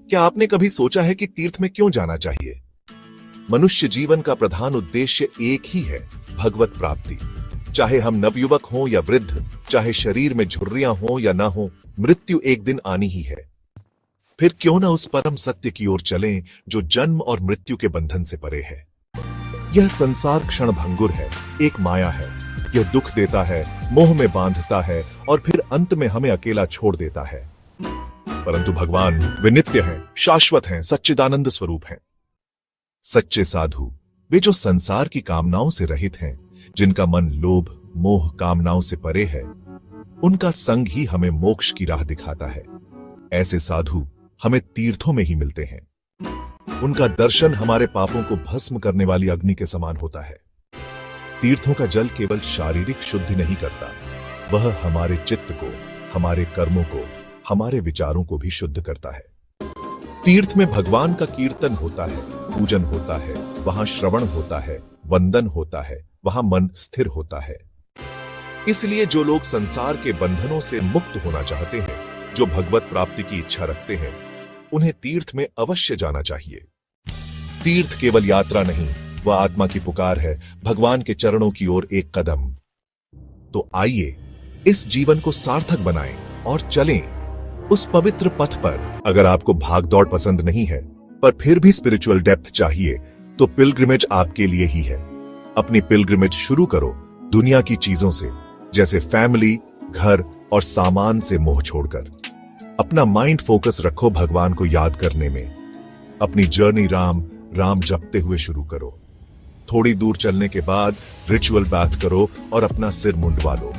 क्या आपने कभी सोचा है कि तीर्थ में क्यों जाना चाहिए? मनुष्य जीवन का प्रधान उद्देश्य एक ही है, भगवत प्राप्ति। चाहे हम नवयुवक हों या वृद्ध, चाहे शरीर में झुर्रियां हों या ना हो, मृत्यु एक दिन आनी ही है। फिर क्यों ना उस परम सत्य की ओर चलें जो जन्म और मृत्यु के बंधन से परे है। यह संसार क्षणभंगुर है, एक माया है। यह दुख देता है, मोह में बांधता है और फिर अंत में हमें अकेला छोड़ देता है। परंतु भगवान वे नित्य हैं, शाश्वत हैं, सच्चिदानंद स्वरूप हैं। सच्चे साधु वे जो संसार की कामनाओं से रहित हैं, जिनका मन लोभ मोह कामनाओं से परे है। उनका संग ही हमें मोक्ष की राह दिखाता है। ऐसे साधु हमें तीर्थों में ही मिलते हैं। उनका दर्शन हमारे पापों को भस्म करने वाली अग्नि के समान होता है। तीर्थों का जल केवल शारीरिक शुद्धि नहीं करता, वह हमारे चित्त को, हमारे कर्मों को, हमारे विचारों को भी शुद्ध करता है। तीर्थ में भगवान का कीर्तन होता है, पूजन होता है, वहां श्रवण होता है, वंदन होता है, वहां मन स्थिर होता है। इसलिए जो लोग संसार के बंधनों से मुक्त होना चाहते हैं, जो भगवत प्राप्ति की इच्छा रखते हैं, उन्हें तीर्थ में अवश्य जाना चाहिए। तीर्थ केवल यात्रा नहीं, वह आत्मा की पुकार है, भगवान के चरणों की ओर एक कदम। तो आइए इस जीवन को सार्थक बनाएं और चलें उस पवित्र पथ पर। अगर आपको भागदौड़ पसंद नहीं है, पर फिर भी स्पिरिचुअल डेप्थ चाहिए, तो पिलग्रिमेज आपके लिए ही है। अपनी पिलग्रिमेज शुरू करो दुनिया की चीजों से, जैसे फैमिली, घर और सामान से मोह छोड़कर। अपना माइंड फोकस रखो भगवान को याद करने में। अपनी जर्नी राम राम जपते हुए शुरू करो। थोड़ी दूर चलने के बाद रिचुअल बाथ करो और अपना सिर मुंडवा लो।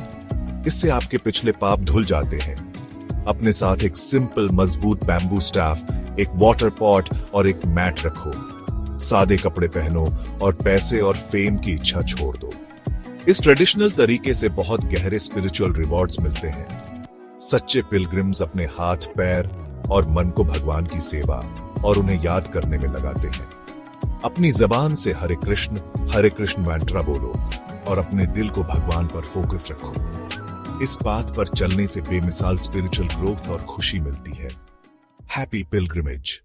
इससे आपके पिछले पाप धुल जाते हैं। अपने साथ एक सिंपल मजबूत बैम्बू स्टाफ, एक वाटर पॉट और एक मैट रखो। सादे कपड़े पहनो और पैसे और फेम की इच्छा छोड़ दो। इस ट्रेडिशनल तरीके से बहुत गहरे स्पिरिचुअल रिवॉर्ड्स मिलते हैं। सच्चे पिलग्रिम्स अपने हाथ, पैर और मन को भगवान की सेवा और उन्हें याद करने में लगाते हैं। अपनी जबान से हरे कृष्ण मंत्र बोलो और अपने दिल को भगवान पर फोकस रखो। इस पाथ पर चलने से बेमिसाल स्पिरिचुअल ग्रोथ और खुशी मिलती है। Happy pilgrimage.